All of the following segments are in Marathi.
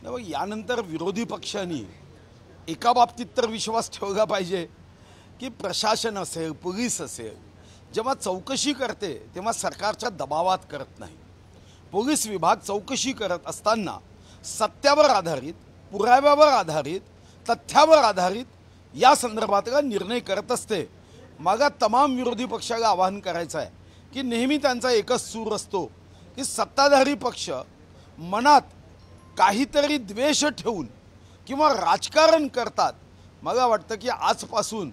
मग यानंतर विरोधी पक्षांनी एका बाबतीत तर विश्वास ठेवला पाहिजे की प्रशासन असेल, पोलीस असेल, जेव्हा चौकशी करते तेव्हा सरकारच्या दबावात करत नाही। पोलीस विभाग चौकशी करत असताना सत्यावर आधारित, पुराव्यावर आधारित, तथ्यावर आधारित या संदर्भातला निर्णय करत असते। मला तमाम विरोधी पक्षाला आवाहन करायचं आहे की नेहमी त्यांचा एकच सूर असतो की सत्ताधारी पक्ष मनात काहीतरी द्वेष ठेवून किंवा राजकारण करतात। मला वाटतं की आजपासून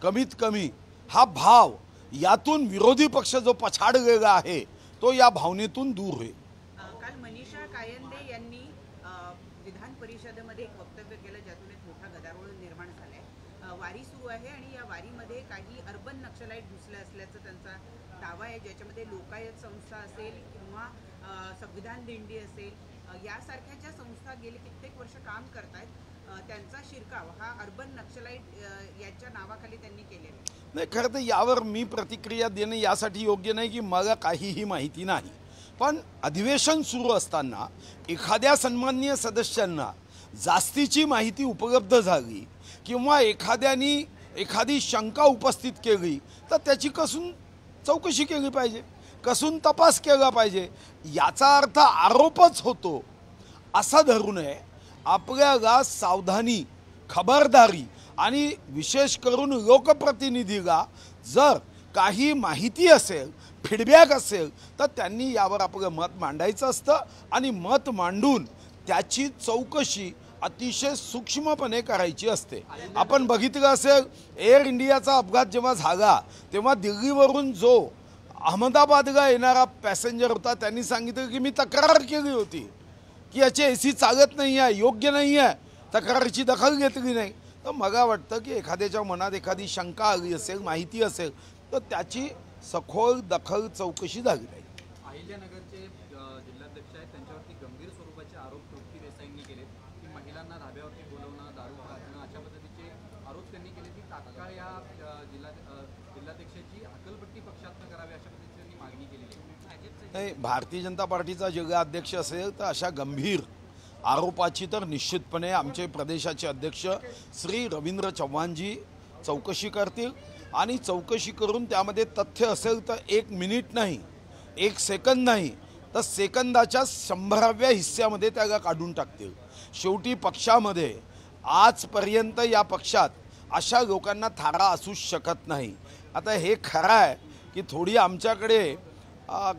कमीत कमी हा भाव यातून विरोधी पक्ष जो पछाडलेला आहे तो या भावनेतून दूर होईल। काल मनीषा कायंदे यांनी विधान परिषदेमध्ये एक वक्तव्य केलं ज्यातून एक मोठा गदारोळ निर्माण झालाय। वारी सुरू आहे आणि या वारीमध्ये काही अर्बन नक्षलाईट घुसले असल्याचं त्यांचा दावा आहे, ज्याच्यामध्ये लोकायत संस्था असेल किंवा संविधान दिंडी असेल यासारख्या ज्या संस्था गेली कित्येक वर्ष काम करतायत त्यांचा शिरकाव हा अर्बन नक्षलाईट यांच्या नावाखाली त्यांनी केलेला आहे। नाही, खरं तर यावर मी प्रतिक्रिया देणे यासाठी योग्य नाही की मला काहीही माहिती नाही, पण अधिवेशन सुरू असताना एखाद्या सन्माननीय सदस्यांना जास्तीची माहिती उपलब्ध झाली किंवा एखाद्याने एखादी शंका उपस्थित केली तर त्याची कसून चौकशी केली पाहिजे, कसून तपास केला पाहिजे। याचा अर्थ आरोपच होतो असा धरू नये। आपल्याला सावधानी, खबरदारी आणि विशेष करून लोकप्रतिनिधीला जर काही माहिती असेल, फीडबॅक असेल तर त्यांनी यावर आपलं मत मांडायचं असतं आणि मत मांडून त्याची चौकशी अतिशय सूक्ष्मपणे करायची असते। आपण बघितलं असेल एअर इंडियाचा अपघात जेव्हा झाला तेव्हा दिल्लीवरून जो अहमदाबादला येणारा पॅसेंजर होता त्यांनी सांगितलं की मी तक्रार केली होती की याची एसी चालत नाही आहे, योग्य नाही आहे, तक्रारीची दखल घेतली नाही। तर मला वाटतं की एखाद्याच्या मनात एखादी शंका आली असेल, माहिती असेल तर त्याची सखोल दखल चौकशी झाली पाहिजे। अहिल्यानगरचे जिल्हाध्यक्ष आहेत त्यांच्यावरती गंभीर स्वरूपाचे आरोप तृप्ती देसाईंनी केले की महिलांना धाब्यावरती बोलवणं, दारू पाजणं अशा पद्धतीचे आरोप त्यांनी केले की तात्काळ या जिल्हाध्यक्षाची हकलपट्टी पक्षातनं करावी अशा पद्धतीची त्यांनी मागणी केलेली आहे। नाही, भारतीय जनता पार्टीचा जिल्हा अध्यक्ष असेल तर अशा गंभीर आरोपाची तर निश्चितपणे आमचे प्रदेशाचे अध्यक्ष श्री रवींद्र चव्हाणजी चौकशी करतील आणि चौकशी करून त्यामध्ये तथ्य असेल तर 1 मिनिट नाही, 1 सेकंद नाही तर सेकंदाच्या 100व्या हिस्स्यामध्ये त्याला काढून टाकतील। शेवटी पक्षामध्ये आजपर्यंत या पक्षात अशा लोकांना थारा असू शकत नाही। आता हे खरं आहे की थोडी आमच्याकडे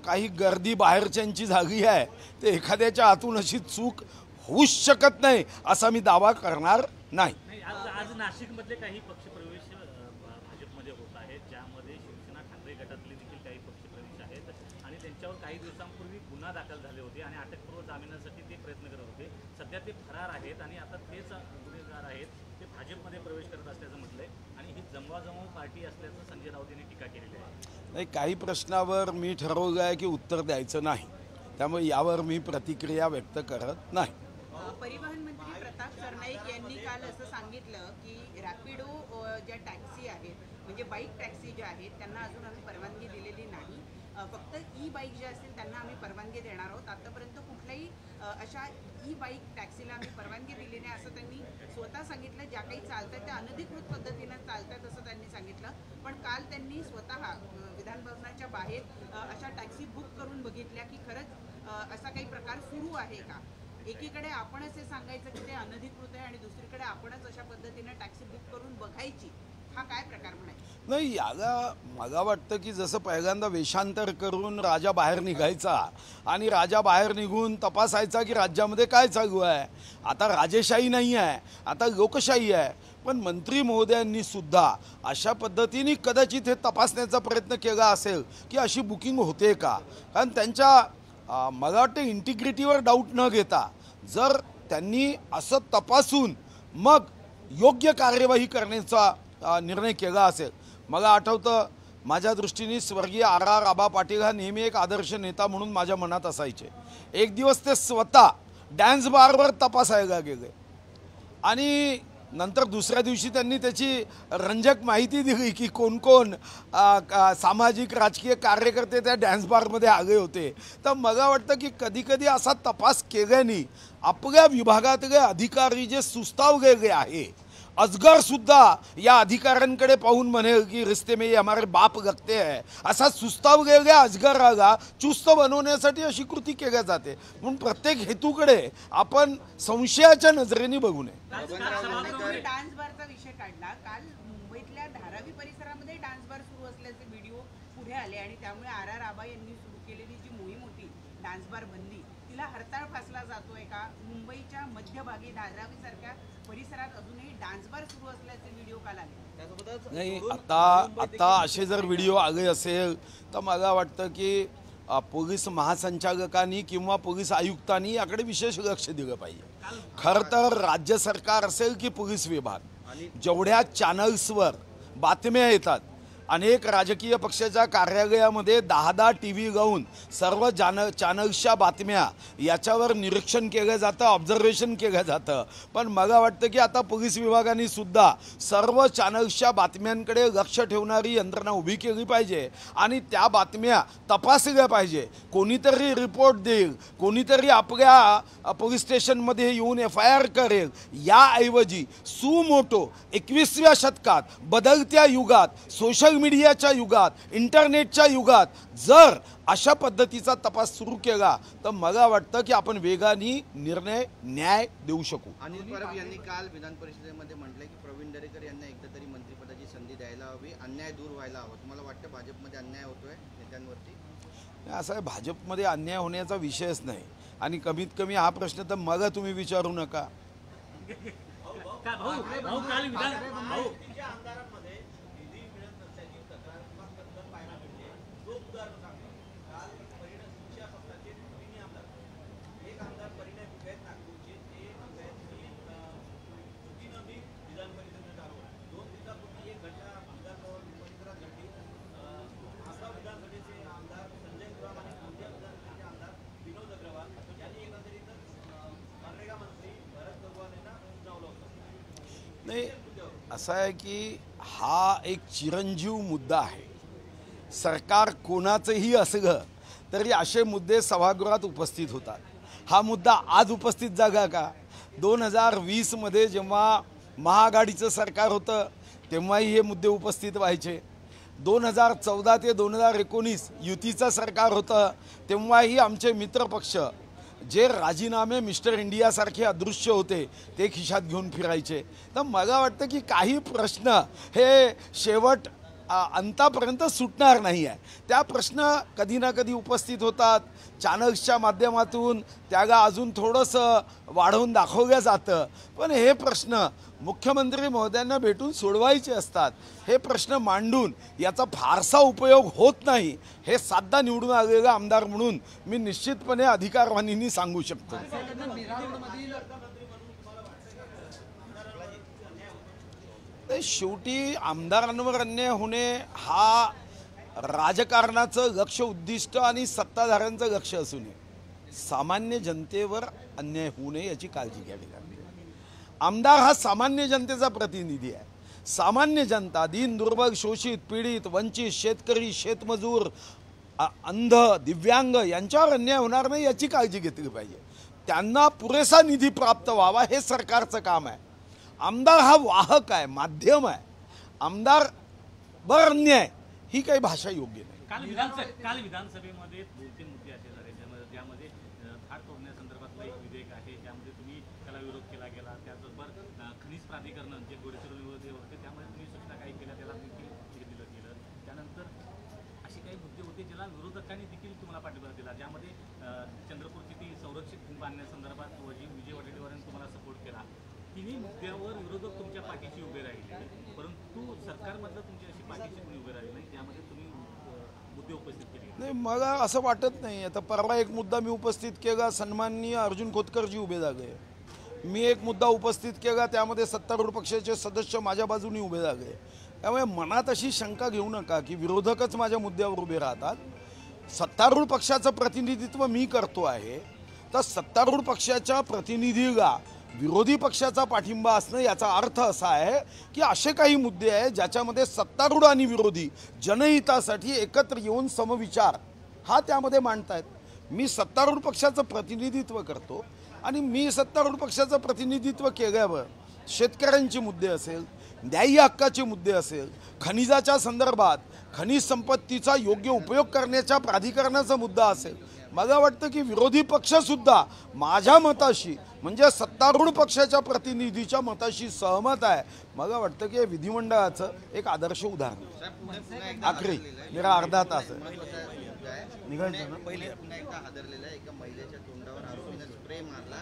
काही गर्दी बाहेरच्यांची झाली आहे ते एखाद्याच्या हातून अशी चूक होऊच शकत नाही असा मी दावा करणार नाही। आज नाशिकमधले काही पक्षप्रवेश भाजपमध्ये होत आहेत, ज्यामध्ये शिवसेना ठाकरे गटातले देखील काही पक्षप्रवेश आहेत आणि त्यांच्यावर काही दिवसांपूर्वी गुन्हा दाखल झाले होते आणि अटकपूर्व जामिनासाठी ते प्रयत्न करत होते। सध्या ते फरार आहेत आणि आता तेच गुन्हेगार आहेत ते भाजपमध्ये प्रवेश करत असल्याचं म्हटलंय आणि ही जमवाजमव पार्टी असल्याचं संजय राऊत यांनी टीका केलेली आहे। नाही, काही प्रश्नावर मी ठरवलं आहे की उत्तर द्यायचं नाही, त्यामुळे यावर मी प्रतिक्रिया व्यक्त करत नाही। परिवहन मंत्री प्रताप सरनाईक यांनी काल असं सांगितलं की रॅपिडो ज्या टॅक्सी आहेत म्हणजे बाईक टॅक्सी ज्या आहेत त्यांना अजून आम्ही परवानगी दिलेली नाही, फक्त ई बाईक ज्या असतील त्यांना आम्ही परवानगी देणार आहोत। आतापर्यंत कुठल्याही अशा ई बाईक टॅक्सीला आम्ही परवानगी दिली नाही असं त्यांनी स्वतः सांगितलं। ज्या काही चालतात त्या अनधिकृत पद्धतीनं चालतात असं त्यांनी सांगितलं, पण काल त्यांनी स्वतः विधान भवनाच्या बाहेर अशा टॅक्सी बुक करून बघितल्या की खरंच असा काही प्रकार सुरू आहे का। एकीकडे आपण असे सांगायचं की ते अनधिकृत आहे आणि दुसरीकडे आपणच अशा पद्धतीने टॅक्सी बुक करून बघायची, हा काय प्रकार म्हणायचा? नाही, याला मला वाटतं की जसं पहिल्यांदा वेषांतर करून राजा बाहेर निघायचा आणि राजा बाहेर निघून तपासायचा की राज्यामध्ये काय चालू आहे। आता राजेशाही नाही आहे, आता लोकशाही आहे, पण मंत्री महोदयांनी सुद्धा अशा पद्धतीने कदाचित हे तपासण्याचा प्रयत्न केला असेल की अशी बुकिंग होते का, कारण त्यांच्या मला वाटतं इंटिग्रिटीवर डाऊट न घेता जर त्यांनी असं तपासून मग योग्य कार्यवाही करण्याचा निर्णय केला असेल। मला आठवतं माझ्या दृष्टीने स्वर्गीय R.R. आबा पाटील हा नेहमी एक आदर्श नेता म्हणून माझ्या मनात असायचे। एक दिवस ते स्वतः डॅन्स बारवर तपासायला गेले आणि नंतर दुसऱ्या दिवशी त्यांनी त्याची रंजक माहिती दिली की कोण कोण सामाजिक राजकीय कार्यकर्ते त्या डॅन्स बारमध्ये आले होते. तर मला वाटतं की कधी कधी असा तपास केल्याने आपल्या विभागातले अधिकारी जे सुस्तावलेले आहे, अजगरसुद्धा या अधिकाऱ्यांकडे पाहून म्हणेल की रिश्ते में हमारे बाप लगते है, असा सुस्तावलेल्या अजगराला चुस्त बनवण्यासाठी अशी कृती केल्या जाते. म्हणून प्रत्येक हेतूकडे आपण संशयाच्या नजरेने बघू नये. डान्स बारचा विषय काढला. काल मुंबईतल्या धारावी परिसरामध्ये डान्स बार सुरू असल्याचे व्हिडिओ पुढे आले आणि त्यामुळे RR आबा यांनी सुरू केलेली जी मोहीम होती डान्स बार बंदी, तिला हरताळ फासला जातोय का? मुंबईच्या मध्यभागी धारावी सारख्या परिसरात अजूनही डान्स बार सुरू असल्याचे व्हिडिओ काल आले. नाही, आता असे जर व्हिडिओ आले असेल तर मला वाटतं की पोलीस महासंचालकांनी किंवा पोलीस आयुक्तांनी याकडे विशेष लक्ष दिलं पाहिजे. खरं तर राज्य सरकार असेल की पोलीस विभाग, जेवढ्या चॅनल्सवर बातम्या येतात, अनेक राजकीय पक्षाच्या कार्यालयामध्ये 10 TV लावून सर्व चॅनल्सच्या बातम्या याच्यावर निरीक्षण केलं जातं, ऑब्झर्वेशन केलं जातं. पण मला वाटतं की आता पोलीस विभागाने सुद्धा सर्व चॅनल्सच्या बातम्यांकडे लक्ष ठेवणारी यंत्रणा उभी केली पाहिजे आणि त्या बातम्या तपासल्या पाहिजे. कोणीतरी रिपोर्ट देईल, कोणीतरी आपल्या पोलीस स्टेशनमध्ये येऊन FIR करेल, याऐवजी सुमोटो 21व्या शतकात बदलत्या युगात सोशल मीडियाच्या युगात, इंटरनेटच्या युगात जर अशा पद्धतीचा तपास सुरू केला तर मला वाटतं की आपण वेगाने न्याय देऊ शकू. अनिल परब यांनी काल विधान परिषदेमध्ये म्हटलं की प्रवीण दरेकर यांना एकदा तरी मंत्रिपदाची संधी द्यायला हवी, अन्याय दूर व्हायला हवा. तुम्हाला वाटतं भाजपमध्ये अन्याय होतोय नेत्यांवरती? असं आहे, भाजपमध्ये अन्याय होण्याचा विषयच नाही आणि कमीत कमी हा प्रश्न तर मला तुम्ही विचारू नका. नाही, असं आहे की हा एक चिरंजीव मुद्दा आहे. सरकार कोणाचंही असलं तरी असे मुद्दे सभागृहात उपस्थित होतात. हा मुद्दा आज उपस्थित जागा का? 2020मध्ये जेव्हा महाआघाडीचं सरकार होतं तेव्हाही हे मुद्दे उपस्थित व्हायचे. 2014 ते 2019 युतीचं सरकार होतं तेव्हाही आमचे मित्रपक्ष जे राजीनामे मिस्टर इंडियासारखे अदृश्य होते ते खिशात घेऊन फिरायचे. तर मला वाटतं की काही प्रश्न हे शेवट अंतापर्यंत सुटणार नाही आहे. त्या प्रश्न कधी ना कधी उपस्थित होतात. चॅनल्सच्या माध्यमातून त्याला अजून थोडंसं वाढवून दाखवलं जातं. पण हे प्रश्न मुख्यमंत्री महोदयांना भेटून सोडवायचे असतात. हे प्रश्न मांडून याचा फारसा उपयोग होत नाही हे साधा निवडून आलेला आमदार म्हणून मी निश्चितपणे अधिकारवाणींनी सांगू शकतो. शेवटी आमदारांवर अन्याय होणे हा राजकारणाचं लक्ष उद्दिष्ट आणि सत्ताधाऱ्यांचं लक्ष असू नये. सामान्य जनतेवर अन्याय होऊ नये याची काळजी घ्यावी लागते. आमदार हा सामान्य जनतेचा प्रतिनिधी आहे. सामान्य जनता, दीन दुर्बल, शोषित, पीडित, वंचित, शेतकरी, शेतमजूर, अंध, दिव्यांग यांच्यावर अन्याय होणार नाही याची काळजी घेतली पाहिजे. त्यांना पुरेसा निधी प्राप्त व्हावा हे सरकारचं काम आहे. आमदार हा वाहक आहे, माध्यम आहे. आमदार बर अन्याय ही काही भाषा योग्य नाही. काल विधानसभेमध्ये 2-3 मुद्दे असे झाले ज्यामध्ये थाट तोडण्यासंदर्भातलं एक विधेयक आहे त्यामध्ये तुम्ही त्याला विरोध केला गेला. त्याचबरोबर खनिज प्राधिकरण जे गोरेसर होते त्यामध्ये तुम्ही सूचना काही केल्या त्याला देखील दिलं गेलं. त्यानंतर असे काही मुद्दे होते ज्याला विरोधकांनी देखील तुम्हाला पाठिंबा दिला. ज्यामध्ये चंद्रपूरची ती संरक्षित भूमी बांधण्यासंदर्भात विजय वडेट्टीवारांनी तुम्हाला सपोर्ट केला. तिन्ही मुद्द्यावर विरोधक तुमच्या पाठीशी उभे राहिले, परंतु सरकारमधलं तुमची अशी पाठीशी कोणी उभे राहिले नाही त्यामध्ये तुम्ही मुद्दे उपस्थित केले नाही. मला असं वाटत नाही. आता परवा एक मुद्दा मी उपस्थित केला, सन्माननीय अर्जुन खोतकरजी उभे झाले. मी एक मुद्दा उपस्थित केला त्यामध्ये सत्तारूढ पक्षाचे सदस्य माझ्या बाजूने उभे झाले. त्यामुळे मनात अशी शंका घेऊ नका की विरोधकच माझ्या मुद्द्यावर उभे राहतात. सत्तारूढ पक्षाचं प्रतिनिधित्व मी करतो आहे तर सत्तारूढ पक्षाच्या प्रतिनिधीला विरोधी पक्षाचा पाठिंबा असणं याचा अर्थ असा आहे की असे काही मुद्दे आहेत ज्याच्यामध्ये सत्तारूढ आणि विरोधी जनहितासाठी एकत्र येऊन समविचार हा त्यामध्ये मांडतायत. मी सत्तारूढ पक्षाचं प्रतिनिधित्व करतो आणि मी सत्तारूढ पक्षाचं प्रतिनिधित्व केल्यावर शेतकऱ्यांचे मुद्दे असेल, न्याय्य हक्काचे मुद्दे असेल, खनिजाच्या संदर्भात खनिज संपत्तीचा योग्य उपयोग करण्याच्या प्राधिकरणाचा मुद्दा असेल, मला वाटतं की विरोधी पक्षसुद्धा माझ्या मताशी म्हणजे सत्तारूढ पक्षाच्या प्रतिनिधीच्या मताशी सहमत आहे. मला वाटतं की विधिमंडळाचं एक आदर्श उदाहरण. आखरी मेरा अर्धा तास आहे. पहिले पुन्हा एकदा हादरलेला आहे. एका महिलेच्या तोंडावर आरोपीने स्प्रे मारला,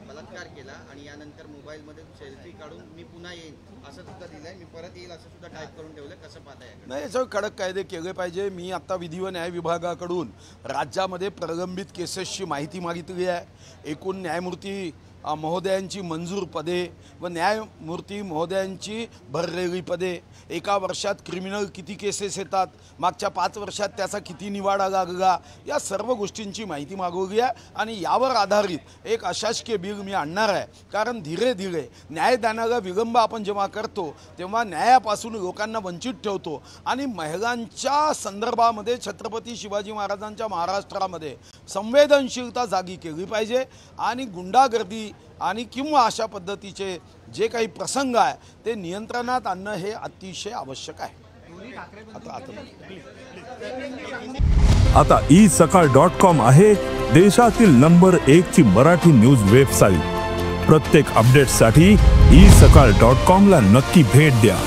बलात्कार केला आणि यानंतर मोबाईलमध्ये सेल्फी काढून मी पुन्हा येईन असं सुद्धा दिलंय, मी परत येईल असं सुद्धा टाईप करून ठेवलंय. कसं पाहताय? नाही, याच्यावर कडक कायदे केले पाहिजे. मी आता विधी व न्याय विभागाकडून राज्यामध्ये प्रलंबित केसेसची माहिती मागितली आहे. एकूण न्यायमूर्ती महोदयांची मंजूर पदे व न्यायमूर्ती महोदयांची भरलेली पदे, एका वर्षात क्रिमिनल किती केसेस येतात, मागच्या 5 वर्षात त्याचा किती निवाडा लागला, या सर्व गोष्टींची माहिती मागवली आहे आणि यावर आधारित एक अशासकीय बिल मी आणणार आहे. कारण धीरे धीरे न्यायदानाला विलंब आपण जेव्हा करतो तेव्हा न्यायापासून लोकांना वंचित ठेवतो आणि महिलांच्या संदर्भामध्ये छत्रपती शिवाजी महाराजांच्या महाराष्ट्रामध्ये संवेदनशीलता जागी केली पाहिजे आणि गुंडागर्दी आणि किंवा अशा पद्धतीचे जे काही प्रसंग आहे ते नियंत्रणात आणणं हे अतिशय आवश्यक आहे. आता isakal.com आहे देशातील नंबर 1 ची मराठी न्यूज वेबसाईट. प्रत्येक अपडेटसाठी isakal.com ला नक्की भेट द्या.